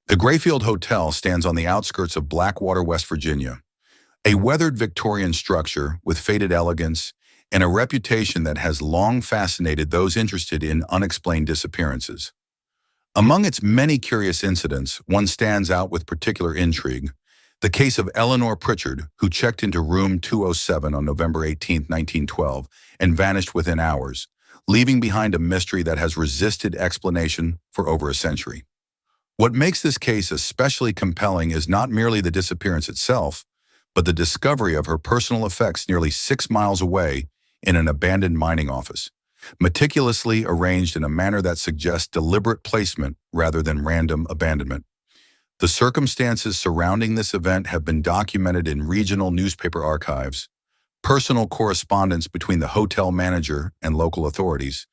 The Grayfield Hotel stands on the outskirts of Blackwater, West Virginia, a weathered Victorian structure with faded elegance and a reputation that has long fascinated those interested in unexplained disappearances. Among its many curious incidents, one stands out with particular intrigue: the case of Eleanor Pritchard, who checked into room 207 on November 18, 1912, and vanished within hours, leaving behind a mystery that has resisted explanation for over a century. What makes this case especially compelling is not merely the disappearance itself, but the discovery of her personal effects nearly 6 miles away in an abandoned mining office, meticulously arranged in a manner that suggests deliberate placement rather than random abandonment. The circumstances surrounding this event have been documented in regional newspaper archives, personal correspondence between the hotel manager and local authorities,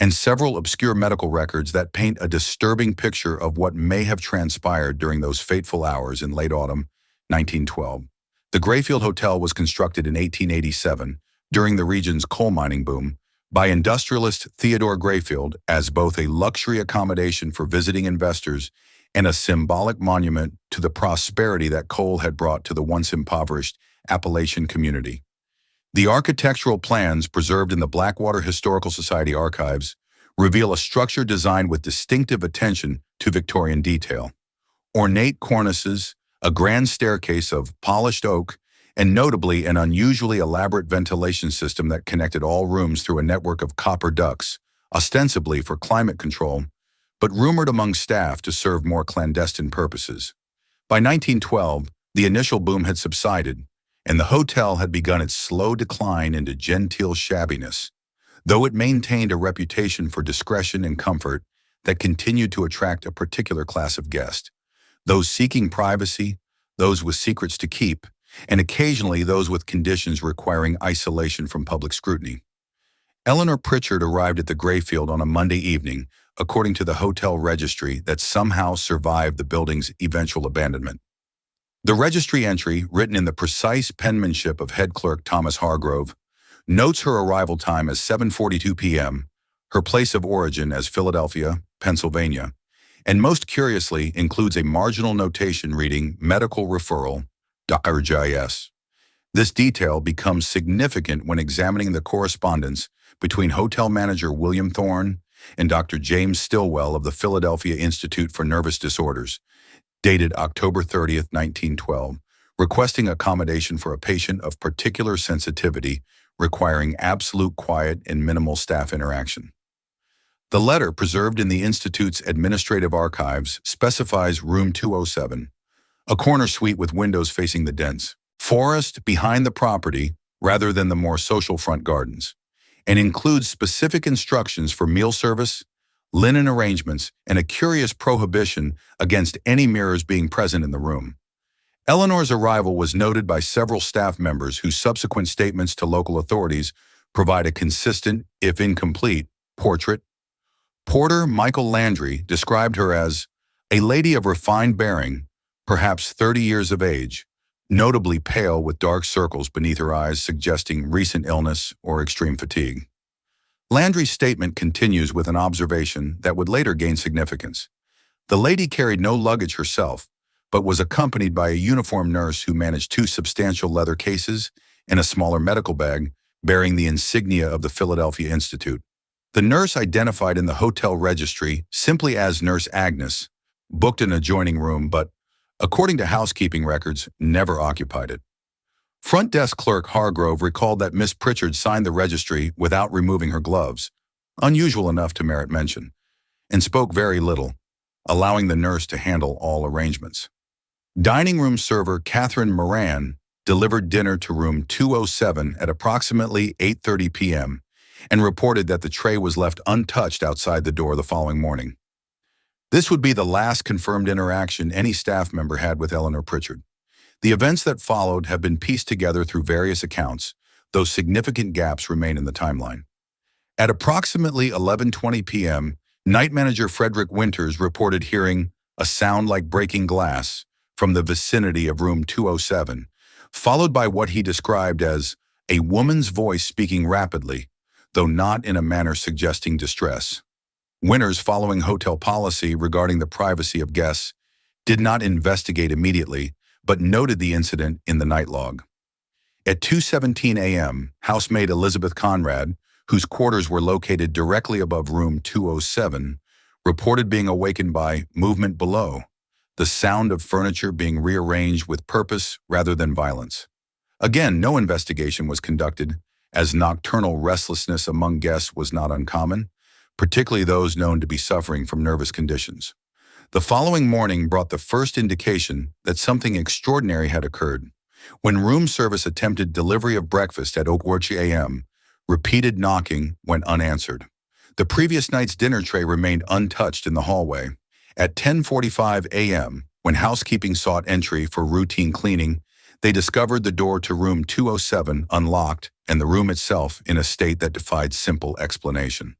and several obscure medical records that paint a disturbing picture of what may have transpired during those fateful hours in late autumn 1912. The Grayfield Hotel was constructed in 1887, during the region's coal mining boom, by industrialist Theodore Grayfield as both a luxury accommodation for visiting investors and a symbolic monument to the prosperity that coal had brought to the once impoverished Appalachian community. The architectural plans preserved in the Blackwater Historical Society archives reveal a structure designed with distinctive attention to Victorian detail. Ornate cornices, a grand staircase of polished oak, and notably an unusually elaborate ventilation system that connected all rooms through a network of copper ducts, ostensibly for climate control, but rumored among staff to serve more clandestine purposes. By 1912, the initial boom had subsided, and the hotel had begun its slow decline into genteel shabbiness, though it maintained a reputation for discretion and comfort that continued to attract a particular class of guest: those seeking privacy, those with secrets to keep, and occasionally those with conditions requiring isolation from public scrutiny. Eleanor Pritchard arrived at the Grayfield on a Monday evening, according to the hotel registry that somehow survived the building's eventual abandonment. The registry entry, written in the precise penmanship of head clerk Thomas Hargrove, notes her arrival time as 7:42 p.m., her place of origin as Philadelphia, Pennsylvania, and most curiously includes a marginal notation reading medical referral, Dr. J.S. This detail becomes significant when examining the correspondence between hotel manager William Thorne and Dr. James Stillwell of the Philadelphia Institute for Nervous Disorders, dated October 30th, 1912, requesting accommodation for a patient of particular sensitivity requiring absolute quiet and minimal staff interaction. The letter, preserved in the Institute's administrative archives, specifies room 207, a corner suite with windows facing the dense forest behind the property rather than the more social front gardens, and includes specific instructions for meal service, linen arrangements, and a curious prohibition against any mirrors being present in the room. Eleanor's arrival was noted by several staff members whose subsequent statements to local authorities provide a consistent, if incomplete, portrait. Porter Michael Landry described her as a lady of refined bearing, perhaps 30 years of age, notably pale with dark circles beneath her eyes suggesting recent illness or extreme fatigue. Landry's statement continues with an observation that would later gain significance. The lady carried no luggage herself, but was accompanied by a uniformed nurse who managed 2 substantial leather cases and a smaller medical bag bearing the insignia of the Philadelphia Institute. The nurse, identified in the hotel registry simply as Nurse Agnes, booked an adjoining room but, according to housekeeping records, never occupied it. Front desk clerk Hargrove recalled that Miss Pritchard signed the registry without removing her gloves, unusual enough to merit mention, and spoke very little, allowing the nurse to handle all arrangements. Dining room server Catherine Moran delivered dinner to room 207 at approximately 8:30 p.m. and reported that the tray was left untouched outside the door the following morning. This would be the last confirmed interaction any staff member had with Eleanor Pritchard. The events that followed have been pieced together through various accounts, though significant gaps remain in the timeline. At approximately 11:20 p.m., night manager Frederick Winters reported hearing a sound like breaking glass from the vicinity of room 207, followed by what he described as a woman's voice speaking rapidly, though not in a manner suggesting distress. Winters, following hotel policy regarding the privacy of guests, did not investigate immediately, but noted the incident in the night log. At 2:17 a.m., housemaid Elizabeth Conrad, whose quarters were located directly above room 207, reported being awakened by movement below, the sound of furniture being rearranged with purpose rather than violence. Again, no investigation was conducted, as nocturnal restlessness among guests was not uncommon, particularly those known to be suffering from nervous conditions. The following morning brought the first indication that something extraordinary had occurred. When room service attempted delivery of breakfast at 8:40 a.m., repeated knocking went unanswered. The previous night's dinner tray remained untouched in the hallway. At 10:45 a.m., when housekeeping sought entry for routine cleaning, they discovered the door to room 207 unlocked and the room itself in a state that defied simple explanation.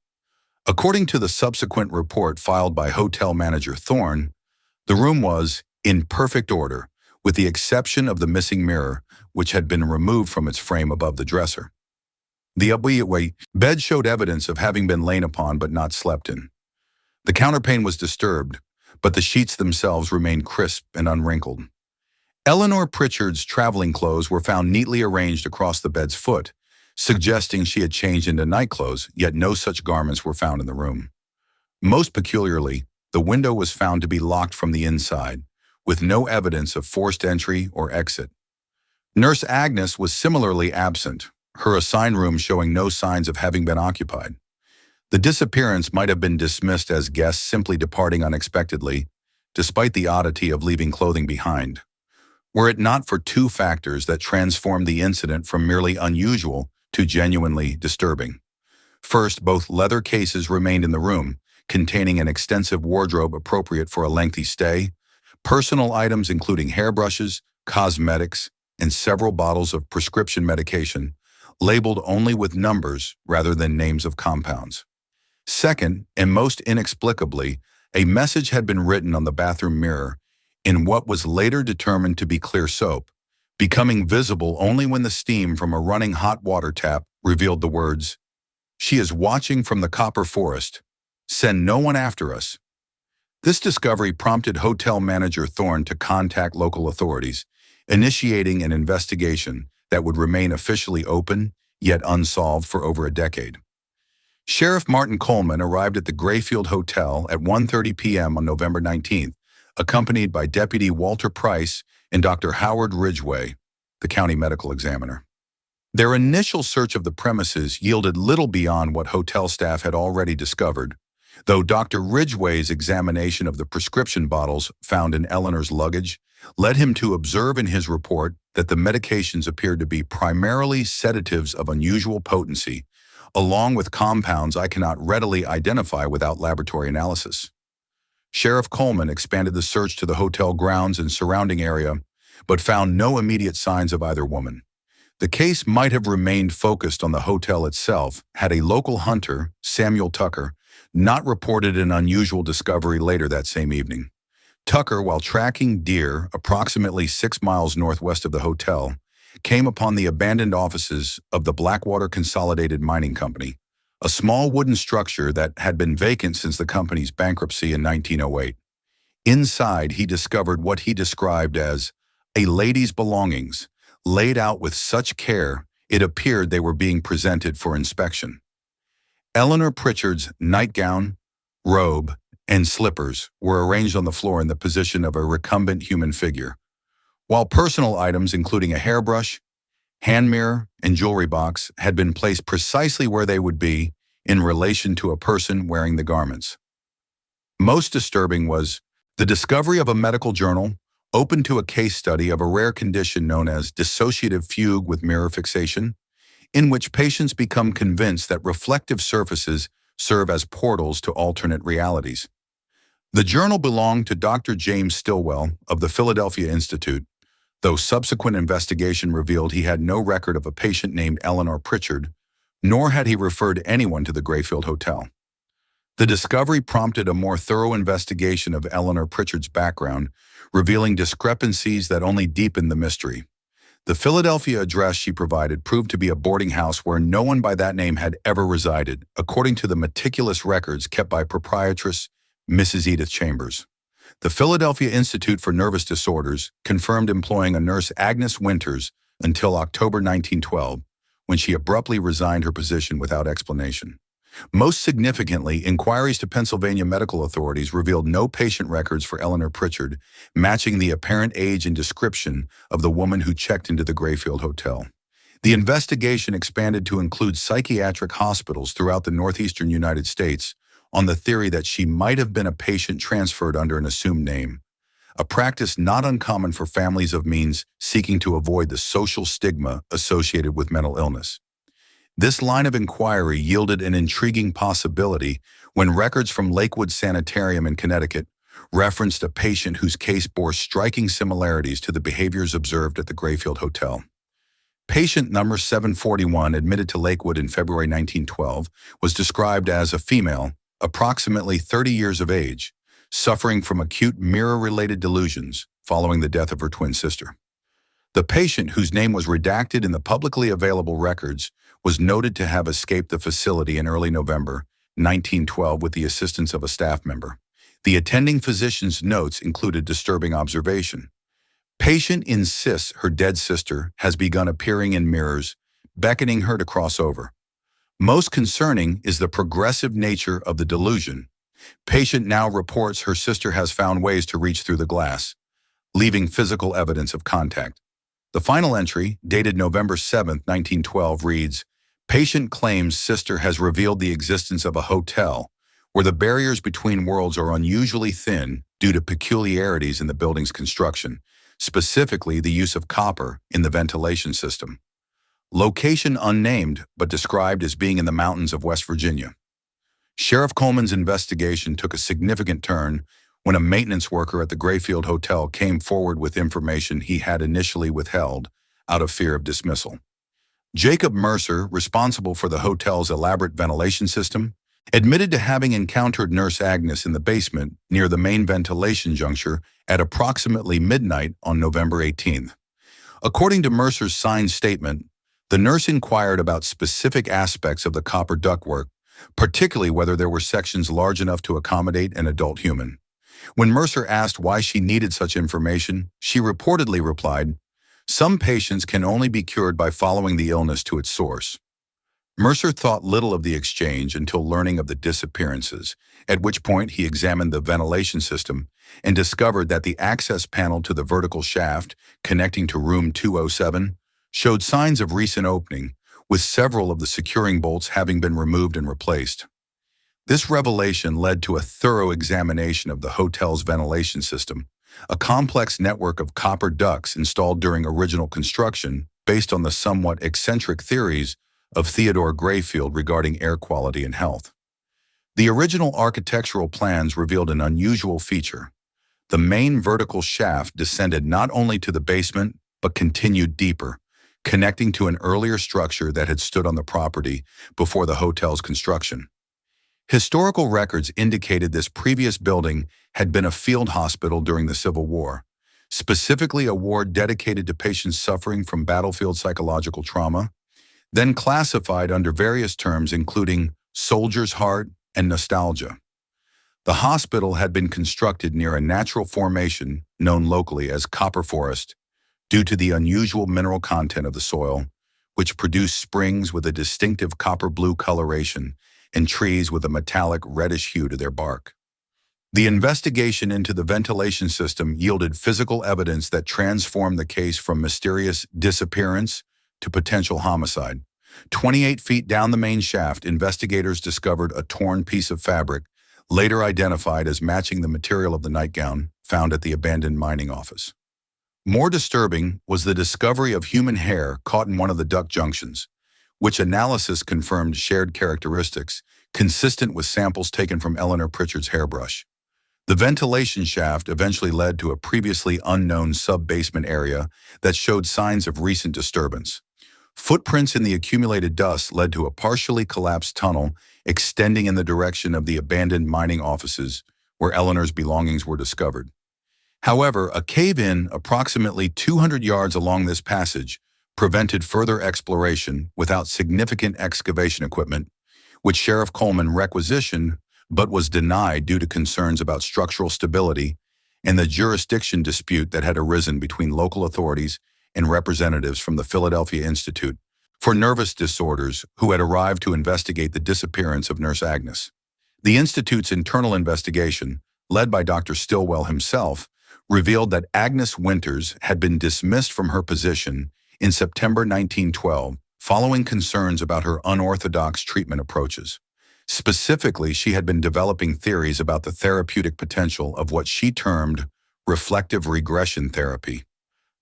According to the subsequent report filed by hotel manager Thorne, the room was in perfect order, with the exception of the missing mirror, which had been removed from its frame above the dresser. The bed showed evidence of having been lain upon but not slept in. The counterpane was disturbed, but the sheets themselves remained crisp and unwrinkled. Eleanor Pritchard's traveling clothes were found neatly arranged across the bed's foot, suggesting she had changed into nightclothes, yet no such garments were found in the room. Most peculiarly, the window was found to be locked from the inside, with no evidence of forced entry or exit. Nurse Agnes was similarly absent, her assigned room showing no signs of having been occupied. The disappearance might have been dismissed as guests simply departing unexpectedly, despite the oddity of leaving clothing behind, were it not for two factors that transformed the incident from merely unusual to genuinely disturbing. First, both leather cases remained in the room, containing an extensive wardrobe appropriate for a lengthy stay, personal items including hairbrushes, cosmetics, and several bottles of prescription medication, labeled only with numbers rather than names of compounds. Second, and most inexplicably, a message had been written on the bathroom mirror in what was later determined to be clear soap, becoming visible only when the steam from a running hot water tap revealed the words, "She is watching from the copper forest. Send no one after us." This discovery prompted hotel manager Thorne to contact local authorities, initiating an investigation that would remain officially open, yet unsolved for over a decade. Sheriff Martin Coleman arrived at the Grayfield Hotel at 1:30 p.m. on November 19th, accompanied by Deputy Walter Price and Dr. Howard Ridgway, the county medical examiner. Their initial search of the premises yielded little beyond what hotel staff had already discovered, though Dr. Ridgway's examination of the prescription bottles found in Eleanor's luggage led him to observe in his report that the medications appeared to be primarily sedatives of unusual potency, along with compounds I cannot readily identify without laboratory analysis. Sheriff Coleman expanded the search to the hotel grounds and surrounding area, but found no immediate signs of either woman. The case might have remained focused on the hotel itself had a local hunter, Samuel Tucker, not reported an unusual discovery later that same evening. Tucker, while tracking deer approximately 6 miles northwest of the hotel, came upon the abandoned offices of the Blackwater Consolidated Mining Company, a small wooden structure that had been vacant since the company's bankruptcy in 1908. Inside, he discovered what he described as a lady's belongings, laid out with such care it appeared they were being presented for inspection. Eleanor Pritchard's nightgown, robe, and slippers were arranged on the floor in the position of a recumbent human figure, while personal items including a hairbrush, hand mirror, and jewelry box had been placed precisely where they would be in relation to a person wearing the garments. Most disturbing was the discovery of a medical journal open to a case study of a rare condition known as dissociative fugue with mirror fixation, in which patients become convinced that reflective surfaces serve as portals to alternate realities. The journal belonged to Dr. James Stillwell of the Philadelphia Institute, though subsequent investigation revealed he had no record of a patient named Eleanor Pritchard, nor had he referred anyone to the Grayfield Hotel. The discovery prompted a more thorough investigation of Eleanor Pritchard's background, revealing discrepancies that only deepened the mystery. The Philadelphia address she provided proved to be a boarding house where no one by that name had ever resided, according to the meticulous records kept by proprietress Mrs. Edith Chambers. The Philadelphia Institute for Nervous Disorders confirmed employing a nurse Agnes Winters until October 1912, when she abruptly resigned her position without explanation. Most significantly, inquiries to Pennsylvania medical authorities revealed no patient records for Eleanor Pritchard, matching the apparent age and description of the woman who checked into the Grayfield Hotel. The investigation expanded to include psychiatric hospitals throughout the northeastern United States on the theory that she might have been a patient transferred under an assumed name, a practice not uncommon for families of means seeking to avoid the social stigma associated with mental illness. This line of inquiry yielded an intriguing possibility when records from Lakewood Sanitarium in Connecticut referenced a patient whose case bore striking similarities to the behaviors observed at the Grayfield Hotel. Patient number 741, admitted to Lakewood in February 1912, was described as a female, approximately 30 years of age, suffering from acute mirror-related delusions following the death of her twin sister. The patient, whose name was redacted in the publicly available records, was noted to have escaped the facility in early November 1912 with the assistance of a staff member. The attending physician's notes included disturbing observation. Patient insists her dead sister has begun appearing in mirrors, beckoning her to cross over. Most concerning is the progressive nature of the delusion. Patient now reports her sister has found ways to reach through the glass, leaving physical evidence of contact. The final entry, dated November 7, 1912, reads, "Patient claims sister has revealed the existence of a hotel where the barriers between worlds are unusually thin due to peculiarities in the building's construction, specifically the use of copper in the ventilation system. Location unnamed, but described as being in the mountains of West Virginia." Sheriff Coleman's investigation took a significant turn when a maintenance worker at the Grayfield Hotel came forward with information he had initially withheld out of fear of dismissal. Jacob Mercer, responsible for the hotel's elaborate ventilation system, admitted to having encountered Nurse Agnes in the basement near the main ventilation juncture at approximately midnight on November 18th. According to Mercer's signed statement, the nurse inquired about specific aspects of the copper ductwork, particularly whether there were sections large enough to accommodate an adult human. When Mercer asked why she needed such information, she reportedly replied, "Some patients can only be cured by following the illness to its source." Mercer thought little of the exchange until learning of the disappearances, at which point he examined the ventilation system and discovered that the access panel to the vertical shaft connecting to room 207 showed signs of recent opening, with several of the securing bolts having been removed and replaced. This revelation led to a thorough examination of the hotel's ventilation system, a complex network of copper ducts installed during original construction based on the somewhat eccentric theories of Theodore Grayfield regarding air quality and health. The original architectural plans revealed an unusual feature. The main vertical shaft descended not only to the basement, but continued deeper, connecting to an earlier structure that had stood on the property before the hotel's construction. Historical records indicated this previous building had been a field hospital during the Civil War, specifically a ward dedicated to patients suffering from battlefield psychological trauma, then classified under various terms including soldier's heart and nostalgia. The hospital had been constructed near a natural formation known locally as copper forest due to the unusual mineral content of the soil, which produced springs with a distinctive copper blue coloration and trees with a metallic reddish hue to their bark. The investigation into the ventilation system yielded physical evidence that transformed the case from mysterious disappearance to potential homicide. 28 feet down the main shaft, investigators discovered a torn piece of fabric, later identified as matching the material of the nightgown found at the abandoned mining office. More disturbing was the discovery of human hair caught in one of the duct junctions, which analysis confirmed shared characteristics consistent with samples taken from Eleanor Pritchard's hairbrush. The ventilation shaft eventually led to a previously unknown sub-basement area that showed signs of recent disturbance. Footprints in the accumulated dust led to a partially collapsed tunnel extending in the direction of the abandoned mining offices where Eleanor's belongings were discovered. However, a cave-in approximately 200 yards along this passage prevented further exploration without significant excavation equipment, which Sheriff Coleman requisitioned but was denied due to concerns about structural stability and the jurisdiction dispute that had arisen between local authorities and representatives from the Philadelphia Institute for Nervous Disorders who had arrived to investigate the disappearance of Nurse Agnes. The Institute's internal investigation, led by Dr. Stillwell himself, revealed that Agnes Winters had been dismissed from her position in September 1912 following concerns about her unorthodox treatment approaches. Specifically, she had been developing theories about the therapeutic potential of what she termed reflective regression therapy,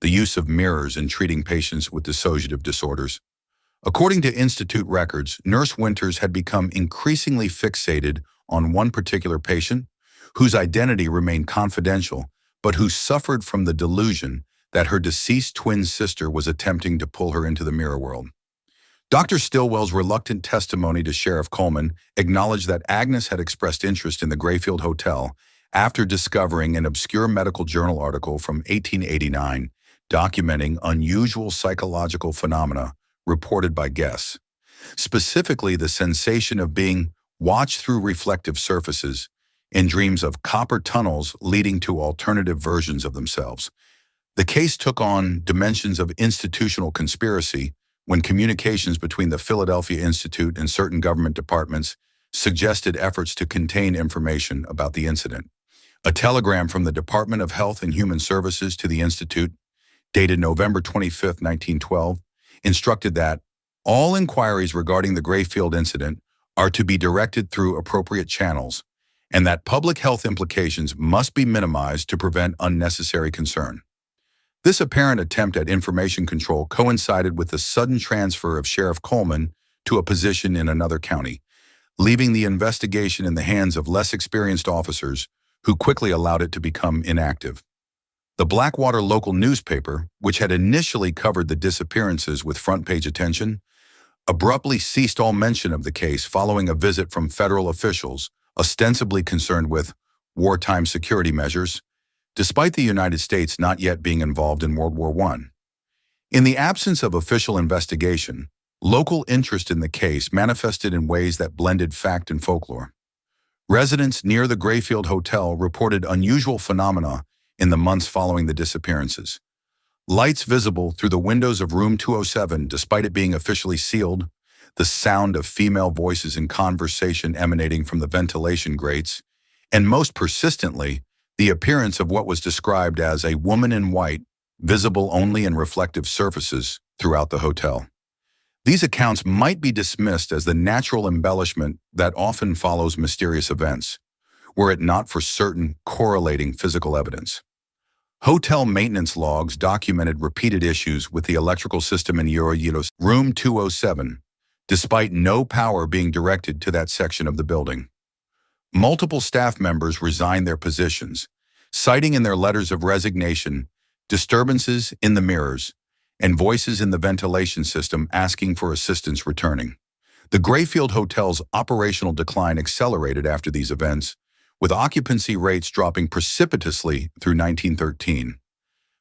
the use of mirrors in treating patients with dissociative disorders. According to Institute records, Nurse Winters had become increasingly fixated on one particular patient, whose identity remained confidential, but who suffered from the delusion that her deceased twin sister was attempting to pull her into the mirror world. Dr. Stillwell's reluctant testimony to Sheriff Coleman acknowledged that Agnes had expressed interest in the Grayfield Hotel after discovering an obscure medical journal article from 1889 documenting unusual psychological phenomena reported by guests, specifically the sensation of being watched through reflective surfaces in dreams of copper tunnels leading to alternative versions of themselves. The case took on dimensions of institutional conspiracy when communications between the Philadelphia Institute and certain government departments suggested efforts to contain information about the incident. A telegram from the Department of Health and Human Services to the Institute, dated November 25, 1912, instructed that all inquiries regarding the Grayfield incident are to be directed through appropriate channels, and that public health implications must be minimized to prevent unnecessary concern. This apparent attempt at information control coincided with the sudden transfer of Sheriff Coleman to a position in another county, leaving the investigation in the hands of less experienced officers who quickly allowed it to become inactive. The Blackwater local newspaper, which had initially covered the disappearances with front-page attention, abruptly ceased all mention of the case following a visit from federal officials ostensibly concerned with wartime security measures, despite the United States not yet being involved in World War I. In the absence of official investigation, local interest in the case manifested in ways that blended fact and folklore. Residents near the Grayfield Hotel reported unusual phenomena in the months following the disappearances. Lights visible through the windows of room 207 despite it being officially sealed, the sound of female voices in conversation emanating from the ventilation grates, and most persistently, the appearance of what was described as a woman in white, visible only in reflective surfaces throughout the hotel. These accounts might be dismissed as the natural embellishment that often follows mysterious events, were it not for certain correlating physical evidence. Hotel maintenance logs documented repeated issues with the electrical system in room 207, despite no power being directed to that section of the building. Multiple staff members resigned their positions, citing in their letters of resignation disturbances in the mirrors and voices in the ventilation system asking for assistance returning. The Grayfield Hotel's operational decline accelerated after these events, with occupancy rates dropping precipitously through 1913.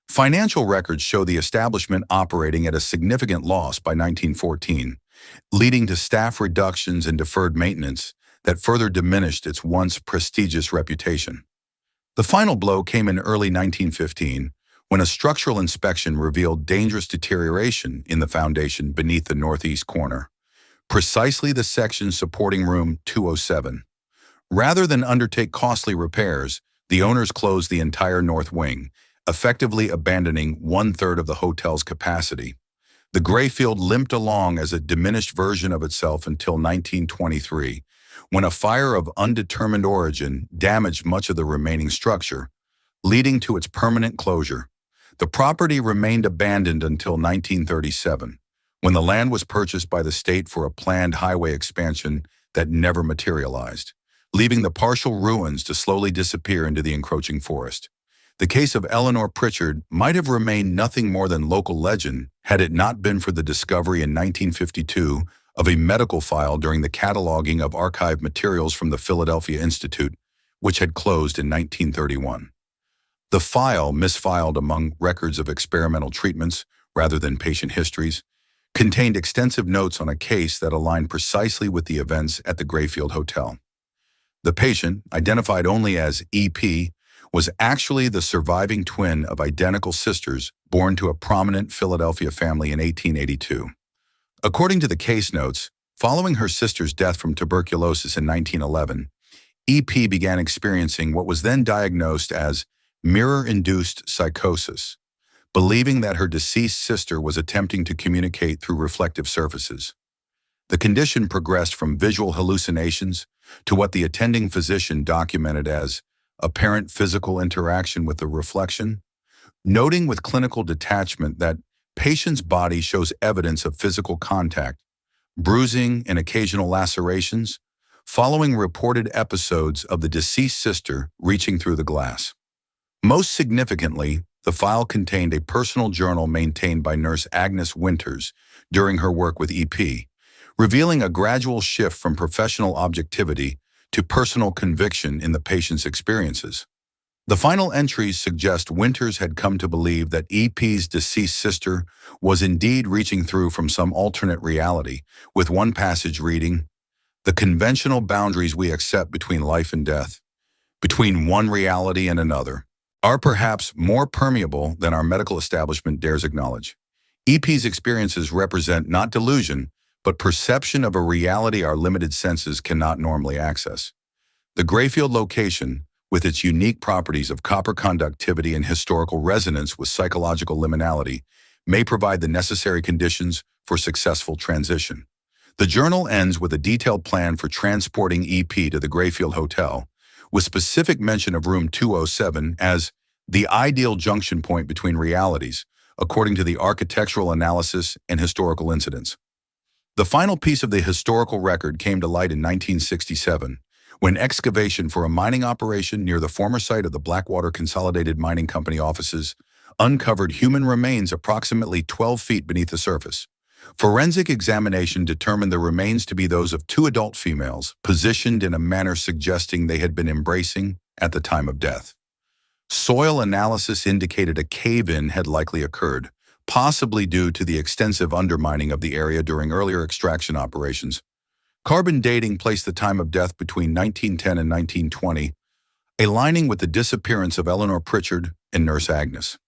Financial records show the establishment operating at a significant loss by 1914, leading to staff reductions and deferred maintenance that further diminished its once prestigious reputation. The final blow came in early 1915 when a structural inspection revealed dangerous deterioration in the foundation beneath the northeast corner, precisely the section supporting room 207. Rather than undertake costly repairs, the owners closed the entire north wing, effectively abandoning one-third of the hotel's capacity. The Grayfield limped along as a diminished version of itself until 1923, when a fire of undetermined origin damaged much of the remaining structure, leading to its permanent closure. The property remained abandoned until 1937, when the land was purchased by the state for a planned highway expansion that never materialized, leaving the partial ruins to slowly disappear into the encroaching forest. The case of Eleanor Pritchard might have remained nothing more than local legend had it not been for the discovery in 1952 of a medical file during the cataloging of archived materials from the Philadelphia Institute, which had closed in 1931. The file, misfiled among records of experimental treatments rather than patient histories, contained extensive notes on a case that aligned precisely with the events at the Grayfield Hotel. The patient, identified only as EP, was actually the surviving twin of identical sisters born to a prominent Philadelphia family in 1882. According to the case notes, following her sister's death from tuberculosis in 1911, EP began experiencing what was then diagnosed as mirror-induced psychosis, believing that her deceased sister was attempting to communicate through reflective surfaces. The condition progressed from visual hallucinations to what the attending physician documented as apparent physical interaction with the reflection, noting with clinical detachment that patient's body shows evidence of physical contact, bruising and occasional lacerations, following reported episodes of the deceased sister reaching through the glass. Most significantly, the file contained a personal journal maintained by nurse Agnes Winters during her work with EP, revealing a gradual shift from professional objectivity to personal conviction in the patient's experiences. The final entries suggest Winters had come to believe that EP's deceased sister was indeed reaching through from some alternate reality, with one passage reading, "The conventional boundaries we accept between life and death, between one reality and another, are perhaps more permeable than our medical establishment dares acknowledge. EP's experiences represent not delusion, but perception of a reality our limited senses cannot normally access. The Grayfield location, with its unique properties of copper conductivity and historical resonance with psychological liminality, may provide the necessary conditions for successful transition." The journal ends with a detailed plan for transporting EP to the Grayfield Hotel, with specific mention of room 207 as the ideal junction point between realities, according to the architectural analysis and historical incidents. The final piece of the historical record came to light in 1967, when excavation for a mining operation near the former site of the Blackwater Consolidated Mining Company offices uncovered human remains approximately 12 feet beneath the surface. Forensic examination determined the remains to be those of two adult females, positioned in a manner suggesting they had been embracing at the time of death. Soil analysis indicated a cave-in had likely occurred, possibly due to the extensive undermining of the area during earlier extraction operations. Carbon dating placed the time of death between 1910 and 1920, aligning with the disappearance of Eleanor Pritchard and Nurse Agnes.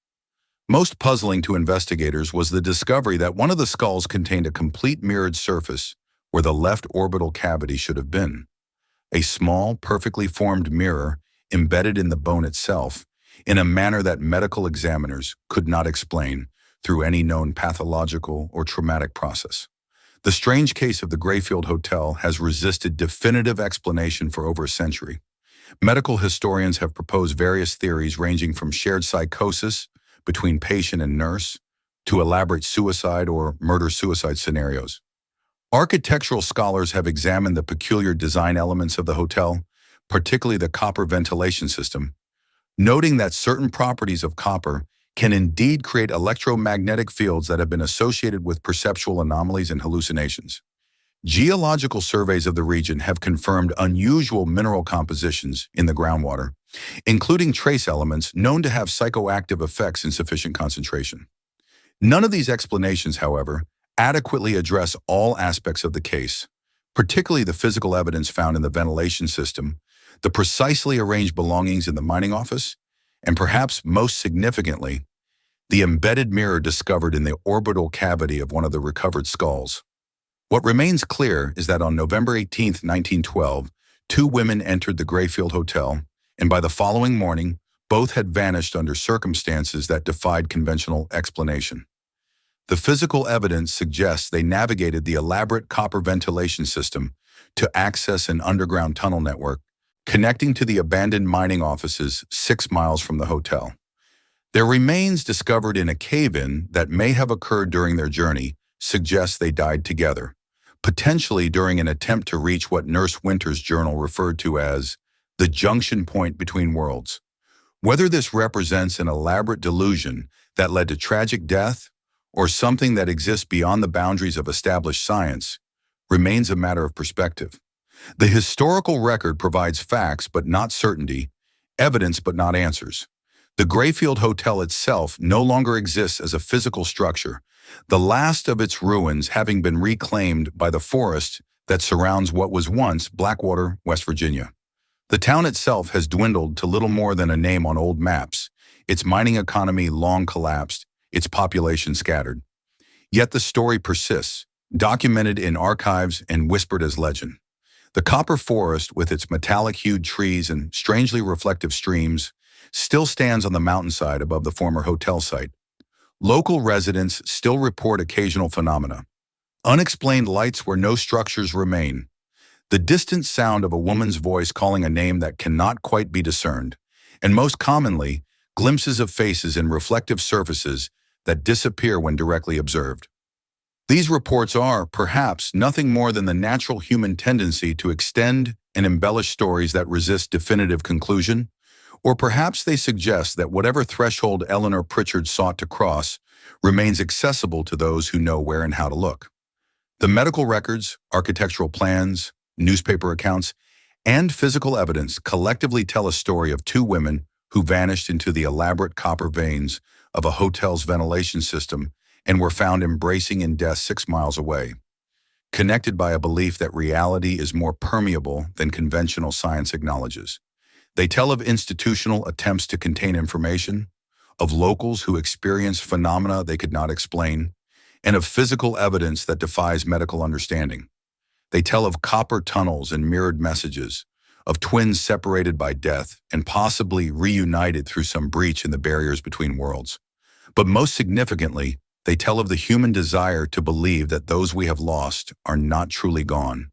Most puzzling to investigators was the discovery that one of the skulls contained a complete mirrored surface where the left orbital cavity should have been. A small, perfectly formed mirror embedded in the bone itself in a manner that medical examiners could not explain through any known pathological or traumatic process. The strange case of the Grayfield Hotel has resisted definitive explanation for over a century. Medical historians have proposed various theories ranging from shared psychosis between patient and nurse to elaborate suicide or murder-suicide scenarios. Architectural scholars have examined the peculiar design elements of the hotel, particularly the copper ventilation system, noting that certain properties of copper can indeed create electromagnetic fields that have been associated with perceptual anomalies and hallucinations. Geological surveys of the region have confirmed unusual mineral compositions in the groundwater, including trace elements known to have psychoactive effects in sufficient concentration. None of these explanations, however, adequately address all aspects of the case, particularly the physical evidence found in the ventilation system, the precisely arranged belongings in the mining office, and perhaps most significantly, the embedded mirror discovered in the orbital cavity of one of the recovered skulls. What remains clear is that on November 18, 1912, two women entered the Grayfield Hotel, and by the following morning, both had vanished under circumstances that defied conventional explanation. The physical evidence suggests they navigated the elaborate copper ventilation system to access an underground tunnel network connecting to the abandoned mining offices 6 miles from the hotel. Their remains discovered in a cave-in that may have occurred during their journey suggests they died together, potentially during an attempt to reach what Nurse Winters' journal referred to as the junction point between worlds. Whether this represents an elaborate delusion that led to tragic death or something that exists beyond the boundaries of established science remains a matter of perspective. The historical record provides facts but not certainty, evidence but not answers. The Grayfield Hotel itself no longer exists as a physical structure, the last of its ruins having been reclaimed by the forest that surrounds what was once Blackwater, West Virginia. The town itself has dwindled to little more than a name on old maps, its mining economy long collapsed, its population scattered. Yet the story persists, documented in archives and whispered as legend. The copper forest, with its metallic-hued trees and strangely reflective streams, still stands on the mountainside above the former hotel site. Local residents still report occasional phenomena. Unexplained lights where no structures remain. The distant sound of a woman's voice calling a name that cannot quite be discerned. And most commonly, glimpses of faces in reflective surfaces that disappear when directly observed. These reports are, perhaps, nothing more than the natural human tendency to extend and embellish stories that resist definitive conclusion, or perhaps they suggest that whatever threshold Eleanor Pritchard sought to cross remains accessible to those who know where and how to look. The medical records, architectural plans, newspaper accounts, and physical evidence collectively tell a story of two women who vanished into the elaborate copper veins of a hotel's ventilation system and were found embracing in death 6 miles away, connected by a belief that reality is more permeable than conventional science acknowledges. They tell of institutional attempts to contain information, of locals who experienced phenomena they could not explain, and of physical evidence that defies medical understanding. They tell of copper tunnels and mirrored messages, of twins separated by death and possibly reunited through some breach in the barriers between worlds. But most significantly, they tell of the human desire to believe that those we have lost are not truly gone,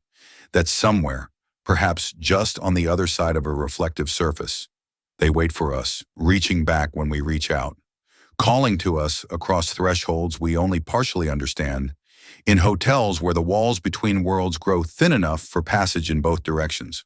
that somewhere, perhaps just on the other side of a reflective surface, they wait for us, reaching back when we reach out, calling to us across thresholds we only partially understand, in hotels where the walls between worlds grow thin enough for passage in both directions.